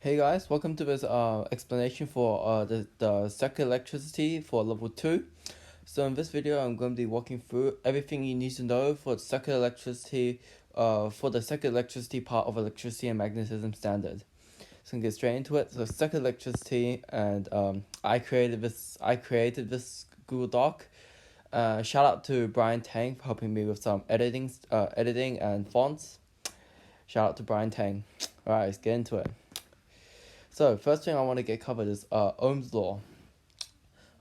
Hey guys, welcome to this explanation for the circuit electricity for level 2. So in this video I'm going to be walking through everything you need to know for circuit electricity for the circuit electricity part of electricity and magnetism standard. So I'm gonna get straight into it. So circuit electricity, and I created this Google Doc. Shout out to Brian Tang for helping me with some editing and fonts. Shout out to Brian Tang. Alright, let's get into it. So first thing I want to get covered is Ohm's Law.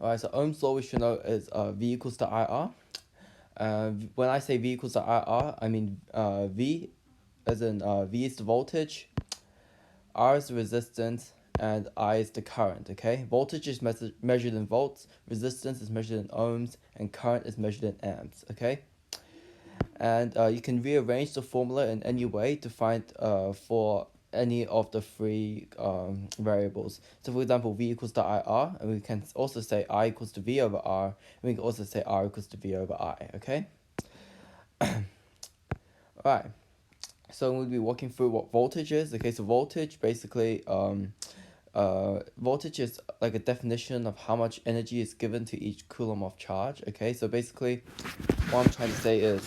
Alright, so Ohm's Law we should know is V equals to IR. When I say V equals to IR, I mean V as in V is the voltage, R is the resistance, and I is the current, okay? Voltage is measured in volts, resistance is measured in ohms, and current is measured in amps, okay? And you can rearrange the formula in any way to find for any of the three variables. So for example, V equals to IR, and we can also say I equals to V over R, and we can also say R equals to V over I, okay? Alright, so we'll be walking through what voltage is. Okay, so voltage basically, voltage is like a definition of how much energy is given to each coulomb of charge, okay? So basically, what I'm trying to say is,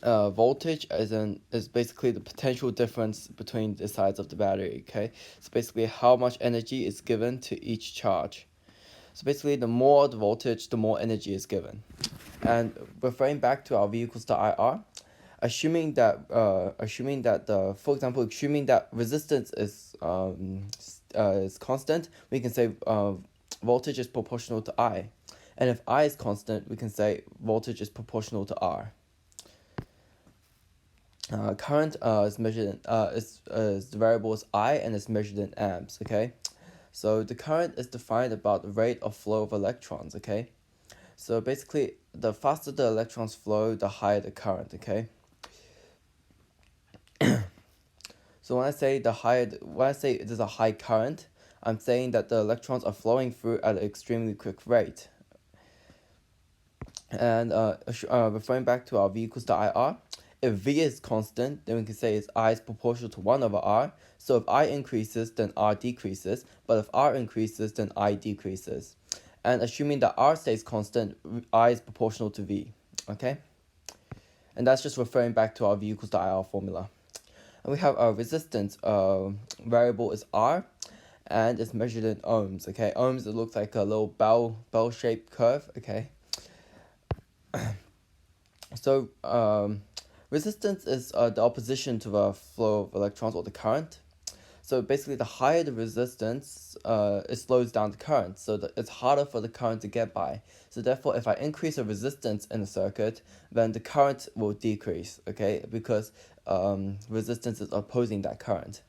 voltage is basically the potential difference between the sides of the battery, okay? So basically how much energy is given to each charge. So basically the more the voltage, the more energy is given. And referring back to our V equals to IR, assuming that for example, assuming that resistance is constant, we can say voltage is proportional to I. And if I is constant, we can say voltage is proportional to R. Current is measured in the variable is I, and is measured in amps, okay? So the current is defined about the rate of flow of electrons, okay? So basically, the faster the electrons flow, the higher the current, okay? So when I say there's a high current, I'm saying that the electrons are flowing through at an extremely quick rate. And referring back to our V equals to IR, if V is constant, then we can say I is proportional to 1 over R. So if I increases, then R decreases. But if R increases, then I decreases. And assuming that R stays constant, I is proportional to V. Okay? And that's just referring back to our V equals to IR formula. And we have our resistance variable is R, and it's measured in ohms. Okay? Ohms, it looks like a little bell-shaped curve. Okay? So resistance is the opposition to the flow of electrons, or the current. So basically, the higher the resistance, it slows down the current, so that it's harder for the current to get by. So therefore, if I increase the resistance in the circuit, then the current will decrease, okay? Because resistance is opposing that current.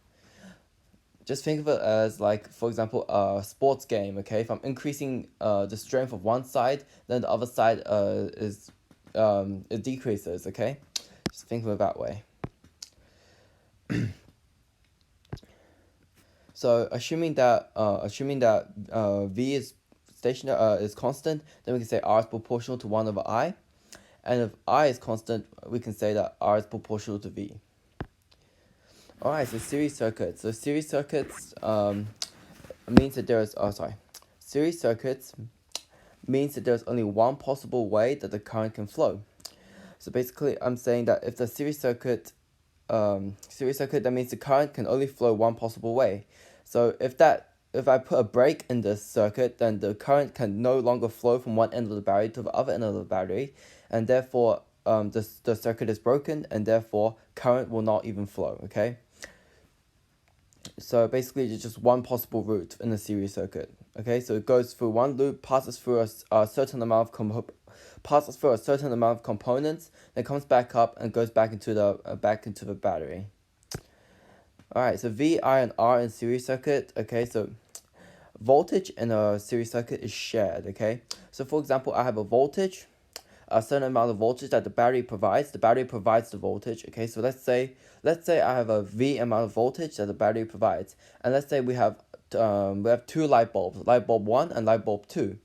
Just think of it as, like, for example, a sports game, okay? If I'm increasing the strength of one side, then the other side it decreases, okay? Just think of it that way. So assuming that V is stationary is constant, then we can say R is proportional to 1 over I. And if I is constant, we can say that R is proportional to V. Alright, so series circuits. So series circuits means that series circuits means that there's only one possible way that the current can flow. So basically, I'm saying that if the series circuit, that means the current can only flow one possible way. So if I put a break in this circuit, then the current can no longer flow from one end of the battery to the other end of the battery, and therefore the circuit is broken, and therefore current will not even flow, okay? So basically, it's just one possible route in a series circuit, okay? So it goes through one loop, passes through a certain amount of components, then comes back up and goes back into the battery. Alright, so V, I, and R in series circuit, okay? So voltage in a series circuit is shared, okay? So for example, I have a certain amount of voltage that the battery provides. The battery provides the voltage, okay? So let's say I have a V amount of voltage that the battery provides, and let's say we have two light bulbs, light bulb 1 and light bulb 2.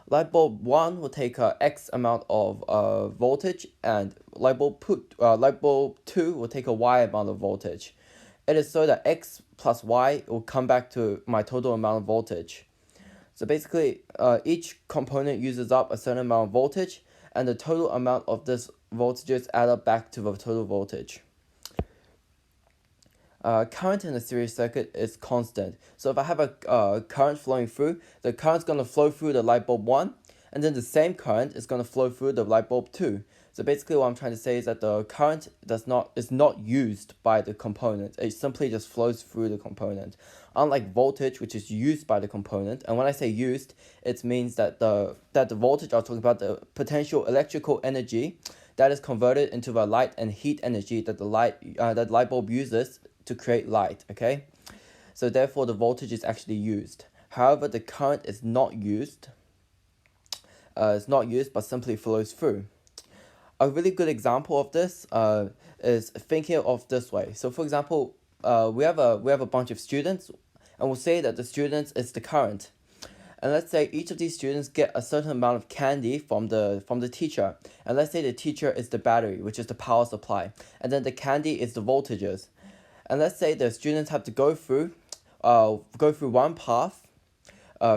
Light bulb 1 will take X amount of voltage, and light bulb 2 will take a Y amount of voltage. It is so that X plus Y will come back to my total amount of voltage. So basically, each component uses up a certain amount of voltage, and the total amount of this voltages add up back to the total voltage. Current in a series circuit is constant. So if I have a current flowing through, the current's going to flow through the light bulb 1, and then the same current is going to flow through the light bulb 2. So basically what I'm trying to say is that the current is not used by the component. It simply just flows through the component. Unlike voltage, which is used by the component, and when I say used, it means that the voltage I was talking about, the potential electrical energy that is converted into the light and heat energy that the light bulb uses to create light, okay? So therefore the voltage is actually used. However, the current is not used. It's not used but simply flows through. A really good example of this is thinking of this way. So for example, we have a bunch of students, and we'll say that the students is the current. And let's say each of these students get a certain amount of candy from the teacher. And let's say the teacher is the battery, which is the power supply. And then the candy is the voltages. And let's say the students have to go through one path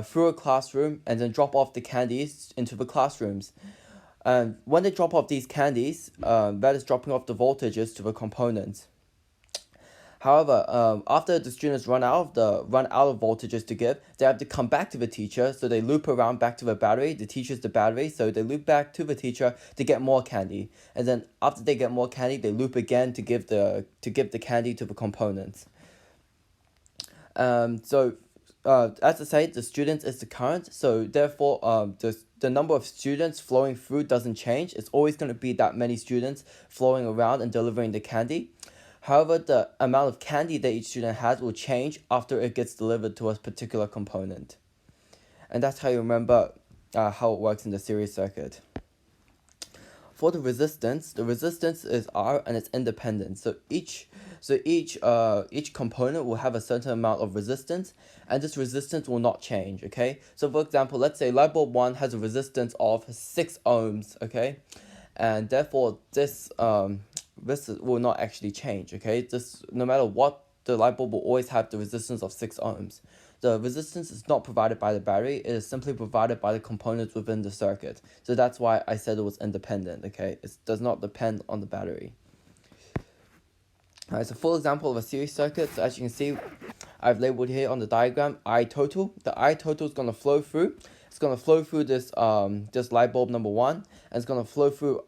through a classroom and then drop off the candies into the classrooms. And when they drop off these candies, that is dropping off the voltages to the components. However, after the students run out of voltages to give, they have to come back to the teacher. So they loop around back to the battery. The teacher's the battery, so they loop back to the teacher to get more candy. And then after they get more candy, they loop again to give the candy to the components. As I say, the students is the current. So therefore, the number of students flowing through doesn't change. It's always going to be that many students flowing around and delivering the candy. However, the amount of candy that each student has will change after it gets delivered to a particular component. And that's how you remember how it works in the series circuit. For the resistance is R and it's independent. So each component will have a certain amount of resistance, and this resistance will not change, okay? So for example, let's say light bulb 1 has a resistance of 6 ohms, okay? And therefore this will not actually change, okay? No matter what, the light bulb will always have the resistance of 6 ohms. The resistance is not provided by the battery, it is simply provided by the components within the circuit. So that's why I said it was independent, okay? It does not depend on the battery. Alright, so full example of a series circuit. So as you can see, I've labeled here on the diagram I total. The I total is going to flow through. It's going to flow through this light bulb number 1, and it's going to flow through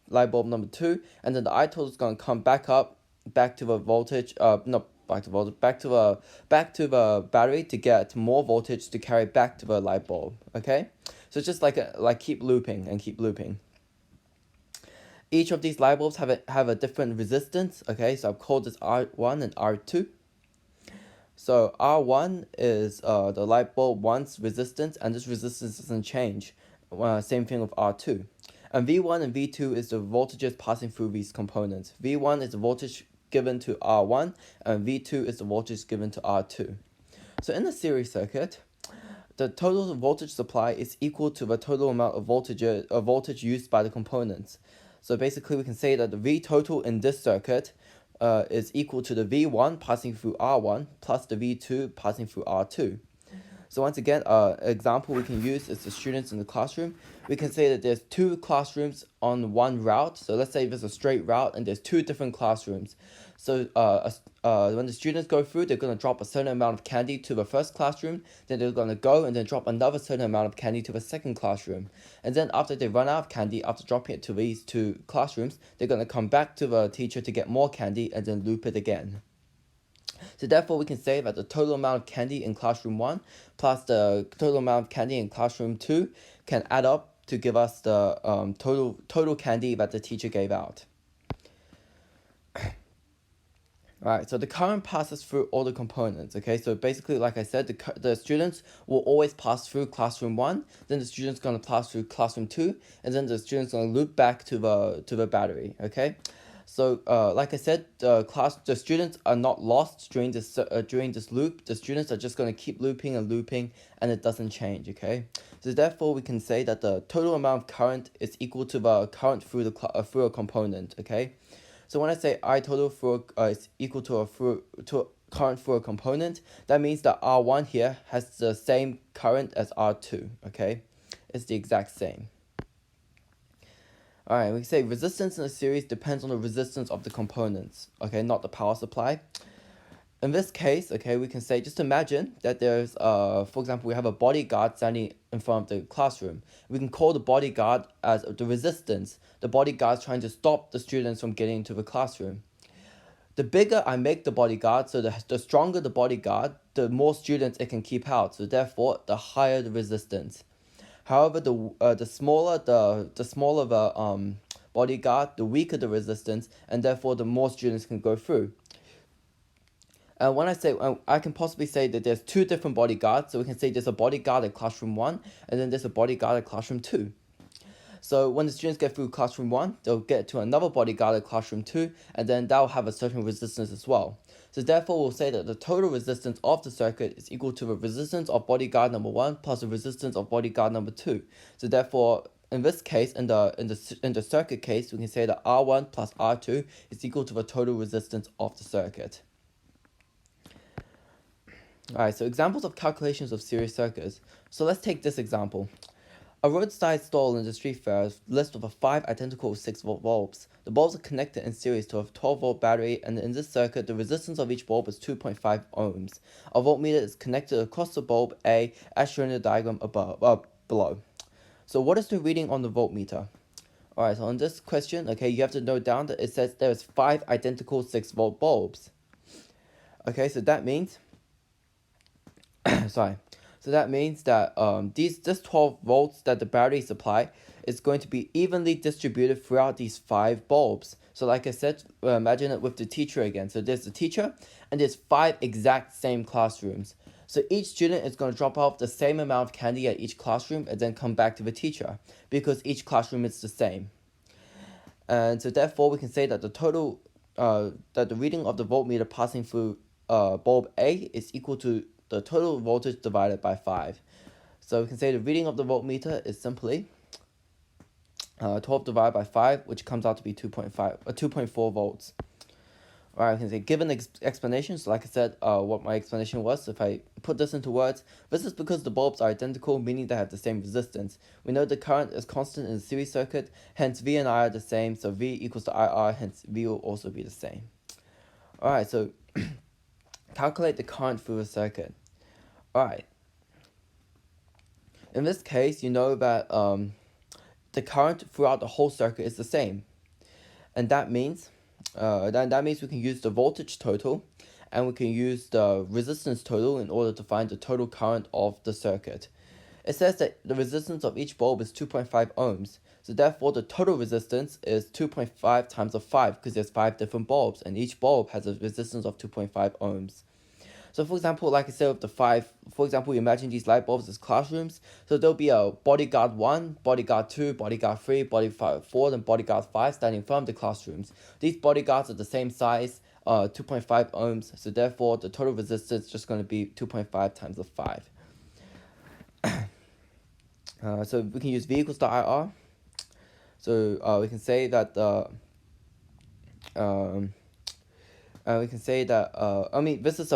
light bulb number 2, and then the I total is going to come back to the voltage, back to the battery to get more voltage to carry back to the light bulb, okay? So it's just like keep looping and keep looping. Each of these light bulbs have a different resistance, okay? So I've called this R1 and R2. So R1 is the light bulb 1's resistance, and this resistance doesn't change. Same thing with R2. And V1 and V2 is the voltages passing through these components. V1 is the voltage given to R1, and V2 is the voltage given to R2. So in the series circuit, the total voltage supply is equal to the total amount of voltage used by the components. So basically we can say that the V total in this circuit is equal to the V1 passing through R1 plus the V2 passing through R2. So once again, example we can use is the students in the classroom. We can say that there's 2 classrooms on one route. So let's say there's a straight route and there's 2 different classrooms. So when the students go through, they're going to drop a certain amount of candy to the first classroom. Then they're going to go and then drop another certain amount of candy to the second classroom. And then after they run out of candy, after dropping it to these 2 classrooms, they're going to come back to the teacher to get more candy and then loop it again. So therefore, we can say that the total amount of candy in classroom 1 plus the total amount of candy in classroom 2 can add up to give us the total candy that the teacher gave out. Alright, so the current passes through all the components, okay? So basically, like I said, the students will always pass through classroom 1, then the student's going to pass through classroom 2, and then the student's going to loop back to the battery, okay? So, like I said, the students are not lost during this loop. The students are just going to keep looping and looping, and it doesn't change, okay? So therefore, we can say that the total amount of current is equal to the current through a component, okay? So when I say I total through is equal to a current through a component, that means that R1 here has the same current as R2. Okay, it's the exact same. Alright, we can say resistance in a series depends on the resistance of the components, okay, not the power supply. In this case, okay, we can say, just imagine that there's, for example, we have a bodyguard standing in front of the classroom. We can call the bodyguard as the resistance. The bodyguard's trying to stop the students from getting into the classroom. The bigger I make the bodyguard, so the stronger the bodyguard, the more students it can keep out. So therefore, the higher the resistance. However, the smaller the bodyguard, the weaker the resistance, and therefore the more students can go through. When I say, I can possibly say that there's two different bodyguards, so we can say there's a bodyguard at classroom 1, and then there's a bodyguard at classroom 2. So when the students get through classroom 1, they'll get to another bodyguard at classroom 2, and then that'll have a certain resistance as well. So therefore, we'll say that the total resistance of the circuit is equal to the resistance of bodyguard number 1 plus the resistance of bodyguard number 2. So therefore, in this case, in the circuit case, we can say that R1 plus R2 is equal to the total resistance of the circuit. Alright, so examples of calculations of series circuits. So let's take this example. A roadside stall in the street fair lists with 5 identical 6-volt bulbs. The bulbs are connected in series to a 12-volt battery, and in this circuit, the resistance of each bulb is 2.5 ohms. A voltmeter is connected across the bulb A, as shown in the diagram below. So what is the reading on the voltmeter? Alright, so on this question, okay, you have to note down that it says there is 5 identical 6-volt bulbs. Okay, so that means sorry. So that means that this 12 volts that the battery supply is going to be evenly distributed throughout these 5 bulbs. So like I said, imagine it with the teacher again. So there's the teacher, and there's 5 exact same classrooms. So each student is going to drop off the same amount of candy at each classroom and then come back to the teacher, because each classroom is the same. And so therefore, we can say that the total, that the reading of the voltmeter passing through bulb A is equal to the total voltage divided by 5. So we can say the reading of the voltmeter is simply 12 divided by 5, which comes out to be 2.4 volts. Alright, we can say given explanation. So like I said, what my explanation was, if I put this into words, this is because the bulbs are identical, meaning they have the same resistance. We know the current is constant in the series circuit, hence V and I are the same, so V equals to IR, hence V will also be the same. Alright, so calculate the current through a circuit. Alright. In this case, you know that the current throughout the whole circuit is the same. And that means we can use the voltage total, and we can use the resistance total in order to find the total current of the circuit. It says that the resistance of each bulb is 2.5 ohms. So therefore, the total resistance is 2.5 times of 5, because there's 5 different bulbs, and each bulb has a resistance of 2.5 ohms. So for example, like I said with the 5, for example, imagine these light bulbs as classrooms. So there'll be a bodyguard 1, bodyguard 2, bodyguard 3, bodyguard 4, and bodyguard 5 standing in front of the classrooms. These bodyguards are the same size, 2.5 ohms. So therefore, the total resistance is just going to be 2.5 times the 5. So we can use V equals to IR. So we can say that this is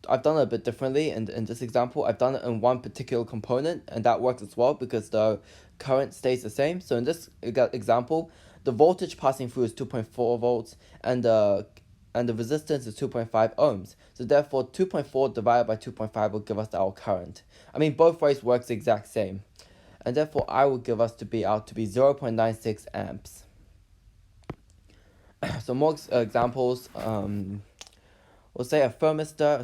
I've done it a bit differently in this example. I've done it in one particular component, and that works as well because the current stays the same. So in this example, the voltage passing through is 2.4 volts, and the resistance is 2.5 ohms. So therefore, 2.4 divided by 2.5 will give us our current. Both ways works the exact same. And therefore, I will give us to be 0.96 amps. So more examples. We'll say a thermostat.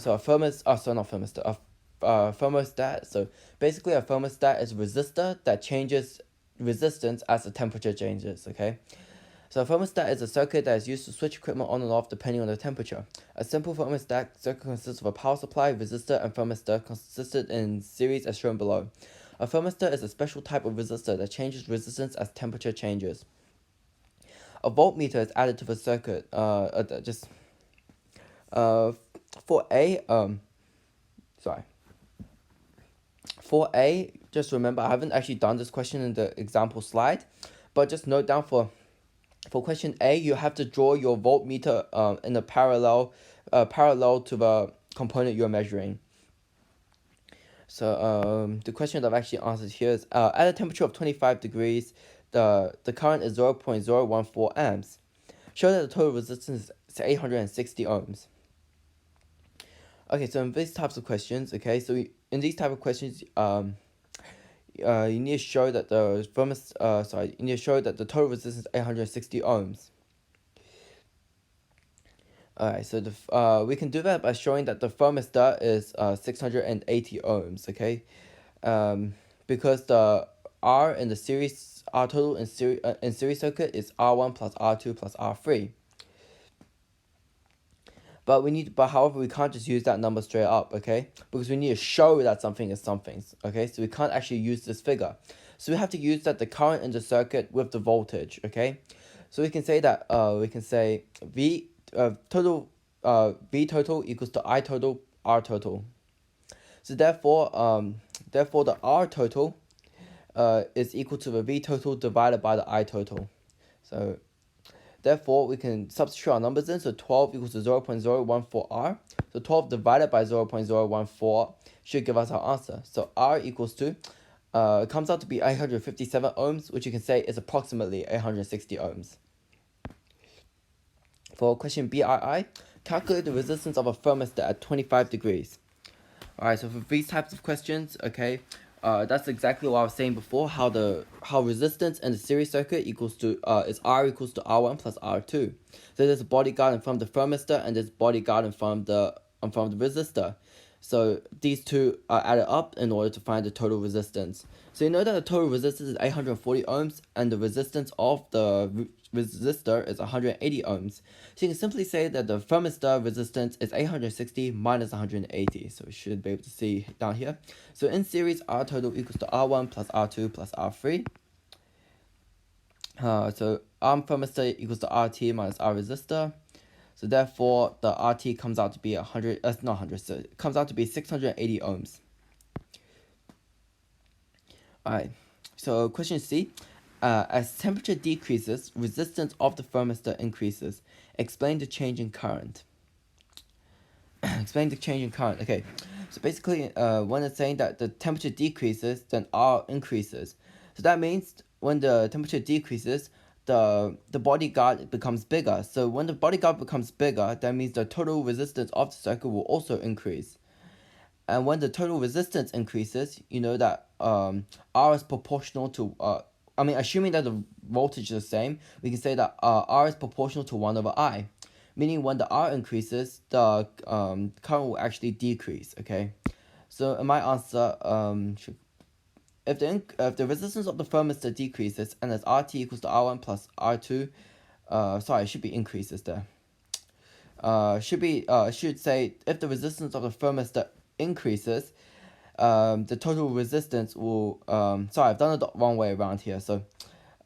A thermostat. So basically, a thermostat is a resistor that changes resistance as the temperature changes. Okay. So a thermostat is a circuit that is used to switch equipment on and off depending on the temperature. A simple thermostat circuit consists of a power supply, resistor, and thermistor consisted in series as shown below. A thermistor is a special type of resistor that changes resistance as temperature changes. A voltmeter is added to the circuit. For A, just remember, I haven't actually done this question in the example slide, but just note down for For question A, you have to draw your voltmeter in a parallel to the component you're measuring. So the question that I've actually answered here is at a temperature of 25 degrees, the current is 0.014 amps. Show that the total resistance is 860 ohms. Okay, so in these types of questions, okay, so in these type of questions, you need to show that the you need to show that the total resistance is 860 ohms. Alright, so we can do that by showing that the thermostat is 680 ohms, okay? Because the R in the series R total in series circuit is R1 plus R2 plus R3. But however, we can't just use that number straight up, okay? Because we need to show that something is something, okay? So we can't actually use this figure. So we have to use that the current in the circuit with the voltage, okay? So we can say that V total equals to I total R total. So therefore the R total is equal to the V total divided by the I total. So therefore, we can substitute our numbers in. So 12 equals to 0.014 R. So 12 divided by 0.014 should give us our answer. So R equals to, it comes out to be 857 ohms, which you can say is approximately 860 ohms. For question BII, calculate the resistance of a thermostat at 25 degrees. Alright, so for these types of questions, okay, that's exactly what I was saying before, how resistance in the series circuit is R equals to R1 plus R2. So there's a body guard in front of the thermistor and there's body guard in front of the resistor. So these two are added up in order to find the total resistance. So you know that the total resistance is 840 ohms and the resistance of the resistor is 180 ohms. So you can simply say that the thermistor resistance is 860 minus 180. So we should be able to see down here. So in series, R total equals to R1 plus R2 plus R3. So R thermistor equals to RT minus R resistor. So therefore, the RT comes out to be 100, so it comes out to be 680 ohms. Alright, so question C. As temperature decreases, resistance of the thermistor increases. Explain the change in current. Explain the change in current. Okay, so basically, when it's saying that the temperature decreases, then R increases. So that means when the temperature decreases, the bodyguard becomes bigger. So when the bodyguard becomes bigger, that means the total resistance of the circuit will also increase. And when the total resistance increases, you know that R is proportional to assuming that the voltage is the same, we can say that R is proportional to 1 over I. Meaning when the R increases, the current will actually decrease, okay? So in my answer, if the resistance of the thermistor decreases and as RT equals to R1 plus R2, it should be increases there. Should say if the resistance of the thermistor increases, the total resistance will, I've done it the wrong way around here, so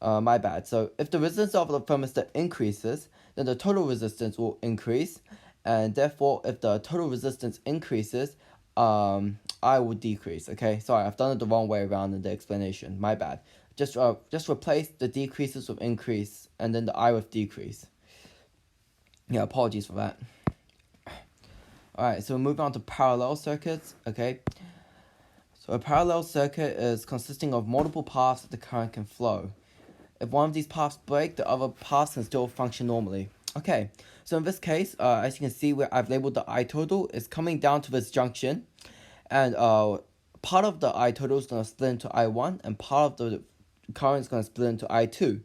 my bad. So if the resistance of the thermistor increases, then the total resistance will increase, and therefore if the total resistance increases, I will decrease, okay? Sorry, I've done it the wrong way around in the explanation, my bad. Just replace the decreases with increase, and then the I with decrease. Yeah, apologies for that. Alright, so moving on to parallel circuits, okay? So a parallel circuit is consisting of multiple paths that the current can flow. If one of these paths break, the other paths can still function normally. Okay, so in this case, as you can see where I've labeled the I total is coming down to this junction, and part of the I total is going to split into I1, and part of the current is going to split into I2.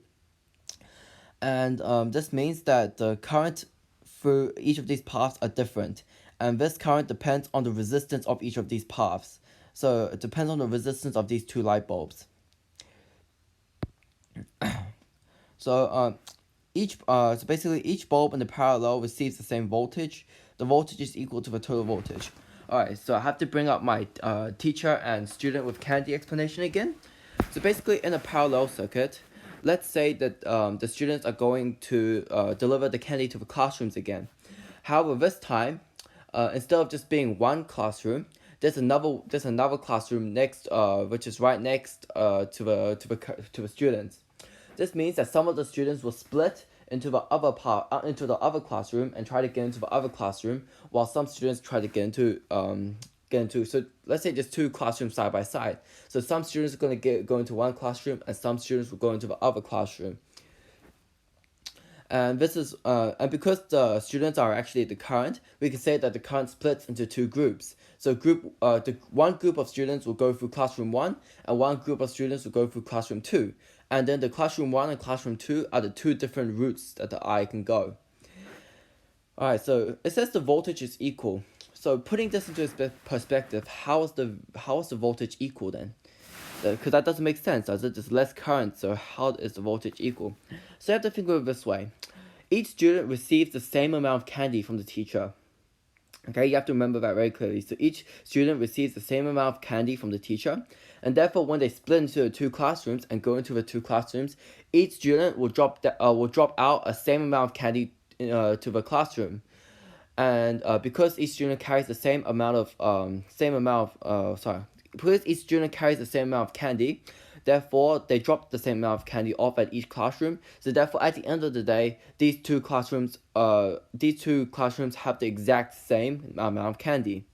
And this means that the current through each of these paths are different, and this current depends on the resistance of each of these paths. So it depends on the resistance of these two light bulbs. So basically each bulb in the parallel receives the same voltage. The voltage is equal to the total voltage. Alright, so I have to bring up my teacher and student with candy explanation again. So basically in a parallel circuit, let's say that the students are going to deliver the candy to the classrooms again. However, this time, instead of just being one classroom, there's another classroom next, which is right next to the students. This means that some of the students will split into the other classroom and try to get into the other classroom, while some students try to get into. So let's say just two classrooms side by side. So some students are going to go into one classroom, and some students will go into the other classroom. And this is and because the students are actually the current, we can say that the current splits into two groups. So one group of students will go through classroom 1, and one group of students will go through classroom 2. And then the classroom 1 and classroom 2 are the two different routes that the eye can go. Alright, so it says the voltage is equal. So putting this into perspective, how is the voltage equal then? Because that doesn't make sense, as it is less current, so how is the voltage equal? So you have to think of it this way. Each student receives the same amount of candy from the teacher. Okay, you have to remember that very clearly. So each student receives the same amount of candy from the teacher, and therefore when they split into the two classrooms and go into the two classrooms, each student will drop out a same amount of candy to the classroom. And because each student carries the same amount of because each student carries the same amount of candy, therefore they drop the same amount of candy off at each classroom. So therefore, at the end of the day, these two classrooms have the exact same amount of candy.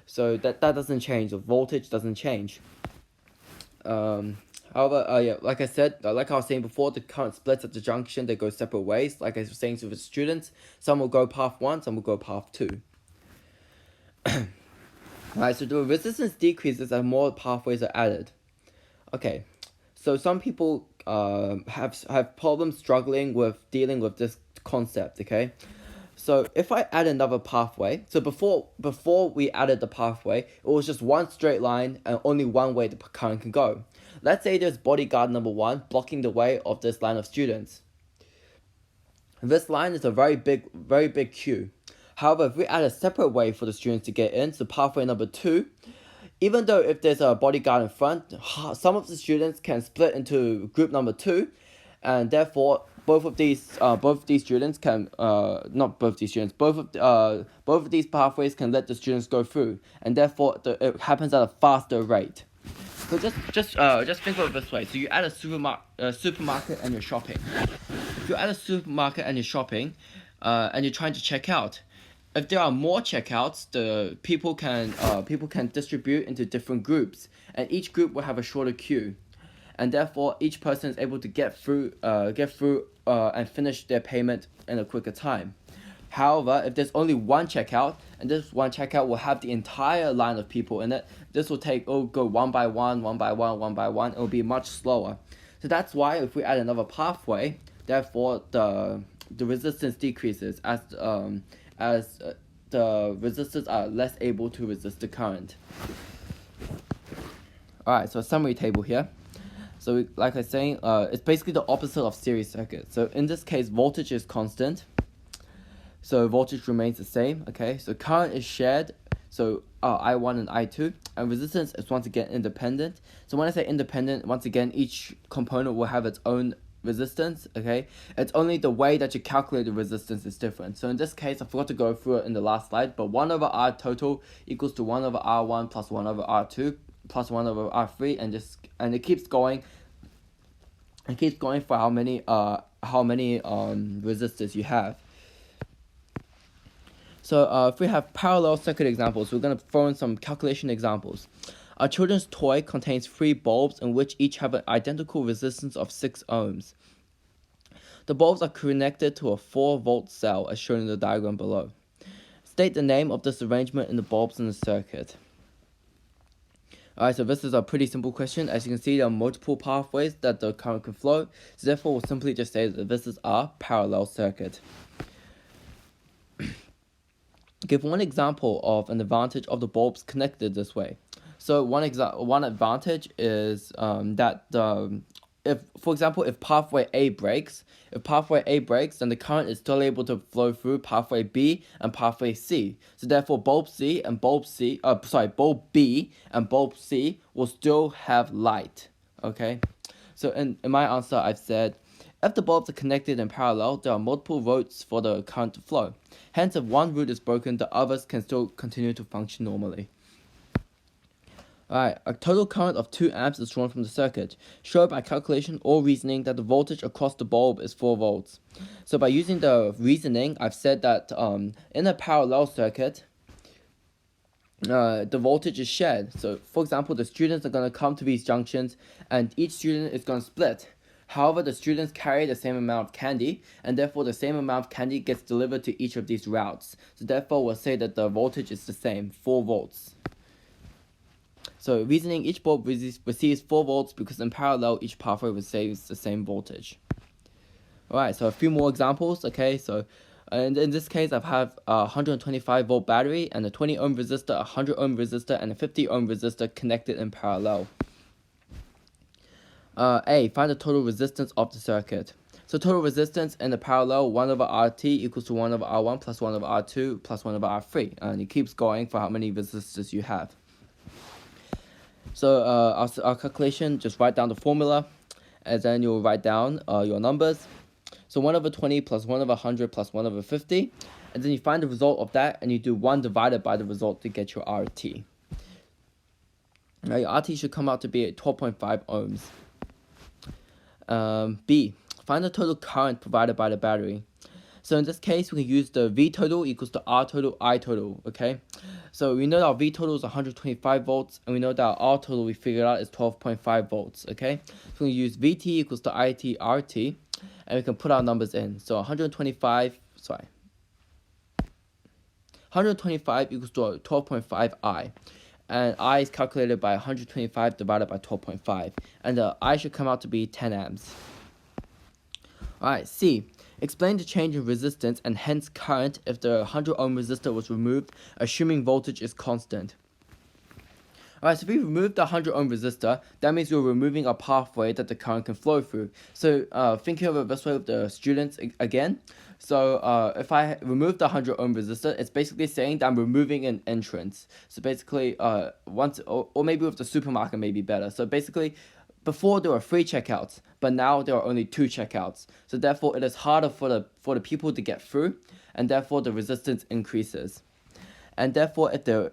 So that doesn't change. The voltage doesn't change. However, like I said, like I was saying before, the current splits at the junction. They go separate ways. Like I was saying to the students, some will go path 1, some will go path 2. Alright, so the resistance decreases as more pathways are added. Okay, so some people have problems struggling with dealing with this concept. Okay, so if I add another pathway, so before we added the pathway, it was just one straight line and only one way the current can go. Let's say there's bodyguard number 1 blocking the way of this line of students. This line is a very big queue. However, if we add a separate way for the students to get in, so pathway number 2, even though if there's a bodyguard in front, some of the students can split into group number 2, and therefore both of these students can both of these pathways can let the students go through, and therefore it happens at a faster rate. So just think of it this way. So you add a supermarket and you're shopping. If you add a supermarket and you're shopping, and you're trying to check out, if there are more checkouts, the people can distribute into different groups, and each group will have a shorter queue, and therefore each person is able to get through and finish their payment in a quicker time. However, if there's only one checkout, and this one checkout will have the entire line of people in it, this will go one by one, it will be much slower. So that's why if we add another pathway, therefore the resistance decreases as the resistors are less able to resist the current. Alright, so a summary table here. So like I was saying, it's basically the opposite of series circuit. So in this case, voltage is constant. So voltage remains the same. Okay, so current is shared. So I1 and I2, and resistance is once again independent. So when I say independent, once again, each component will have its own resistance. Okay, it's only the way that you calculate the resistance is different. So in this case, I forgot to go through it in the last slide, but 1 over R total equals to 1 over R1 plus 1 over R2 plus 1 over R3, and it keeps going. It keeps going for how many resistors you have. So if we have parallel circuit examples, we're going to throw in some calculation examples. A children's toy contains 3 bulbs in which each have an identical resistance of 6 ohms. The bulbs are connected to a 4-volt cell as shown in the diagram below. State the name of this arrangement in the bulbs in the circuit. Alright, so this is a pretty simple question. As you can see, there are multiple pathways that the current can flow. So therefore, we'll simply just say that this is a parallel circuit. Give one example of an advantage of the bulbs connected this way. So one advantage is if pathway A breaks, then the current is still able to flow through pathway B and pathway C. So therefore, bulb B and bulb C will still have light. Okay. So in my answer, I've said, if the bulbs are connected in parallel, there are multiple routes for the current to flow. Hence, if one route is broken, the others can still continue to function normally. Alright, a total current of 2 amps is drawn from the circuit. Show by calculation or reasoning that the voltage across the bulb is 4 volts. So by using the reasoning, I've said that in a parallel circuit, the voltage is shared. So for example, the students are going to come to these junctions and each student is going to split. However, the students carry the same amount of candy, and therefore the same amount of candy gets delivered to each of these routes. So therefore we'll say that the voltage is the same, 4 volts. So reasoning, each bulb receives 4 volts because in parallel each pathway receives the same voltage. Alright, so a few more examples. Okay, so in this case I have a 125 volt battery and a 20 ohm resistor, a 100 ohm resistor, and a 50 ohm resistor connected in parallel. A, find the total resistance of the circuit. So total resistance in the parallel, 1 over RT equals to 1 over R1 plus 1 over R2 plus 1 over R3. And it keeps going for how many resistors you have. So our calculation, just write down the formula, and then you'll write down your numbers. So 1 over 20 plus 1 over 100 plus 1 over 50. And then you find the result of that, and you do 1 divided by the result to get your RT. Now your RT should come out to be 12.5 ohms. B, find the total current provided by the battery. So in this case, we can use the V total equals to R total, I total, okay? So we know that our V total is 125 volts, and we know that our R total we figured out is 12.5 volts, okay? So we use VT equals to IT RT, and we can put our numbers in. So 125 equals to 12.5 I. And I is calculated by 125 divided by 12.5. And the I should come out to be 10 amps. Alright, C. Explain the change in resistance and hence current if the 100 ohm resistor was removed, assuming voltage is constant. Alright, so if we remove the 100 ohm resistor, that means we're removing a pathway that the current can flow through. So thinking of it this way with the students again. So if I remove the 100 ohm resistor, it's basically saying that I'm removing an entrance. So basically, once or maybe with the supermarket may be better. So basically, before there were 3 checkouts, but now there are only 2 checkouts. So therefore, it is harder for the people to get through, and therefore the resistance increases. And therefore, if the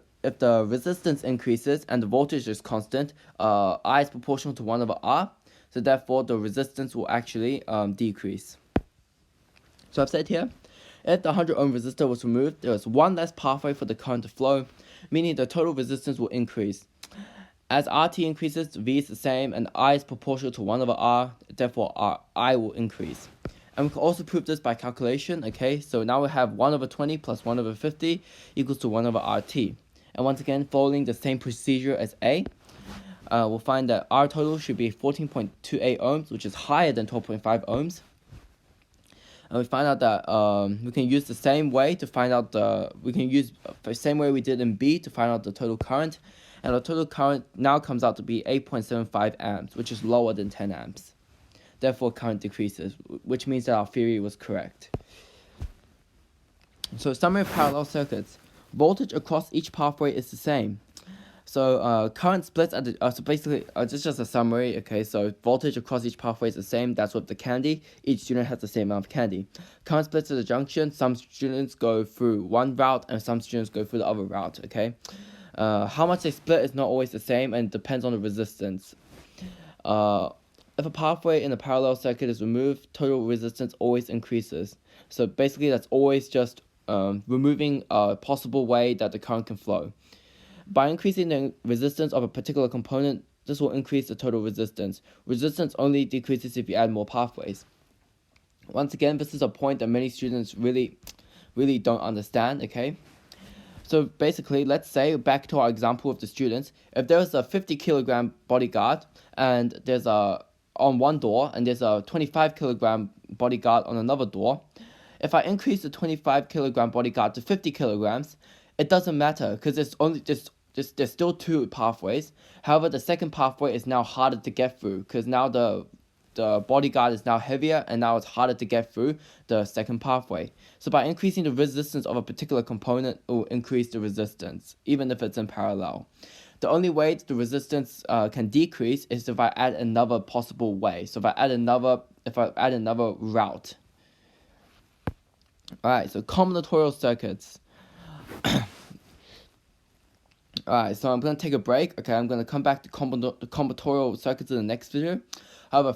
resistance increases and the voltage is constant, I is proportional to 1 over R. So therefore, the resistance will actually decrease. So I've said here, if the 100 ohm resistor was removed, there is 1 less pathway for the current to flow, meaning the total resistance will increase. As RT increases, V is the same, and I is proportional to 1 over R, therefore I will increase. And we can also prove this by calculation, okay? So now we have 1 over 20 plus 1 over 50 equals to 1 over RT. And once again, following the same procedure as A, we'll find that R total should be 14.28 ohms, which is higher than 12.5 ohms. And we find out that we can use the same way to find out the same way we did in B to find out the total current. And the total current now comes out to be 8.75 amps, which is lower than 10 amps. Therefore, current decreases, which means that our theory was correct. So, summary of parallel circuits. Voltage across each pathway is the same. So, current splits at the, so basically, this is just a summary, okay? So, voltage across each pathway is the same. That's with the candy. Each student has the same amount of candy. Current splits at the junction. Some students go through one route and some students go through the other route, okay? How much they split is not always the same and depends on the resistance. If a pathway in a parallel circuit is removed, total resistance always increases. So basically that's always just removing a possible way that the current can flow. By increasing the resistance of a particular component, this will increase the total resistance. Resistance only decreases if you add more pathways. Once again, this is a point that many students really don't understand, okay? So basically, let's say, back to our example of the students, if there's a 50 kilogram bodyguard and there's on one door and there's a 25 kilogram bodyguard on another door, if I increase the 25 kilogram bodyguard to 50 kilograms, it doesn't matter because there's still 2 pathways. However, the second pathway is now harder to get through because now the bodyguard is now heavier and now it's harder to get through the second pathway. So by increasing the resistance of a particular component, it will increase the resistance, even if it's in parallel. The only way the resistance can decrease is if I add another possible way. So if I add another route. Alright, so combinatorial circuits. Alright, so I'm going to take a break. Okay, I'm going to come back to the combinatorial circuits in the next video. However,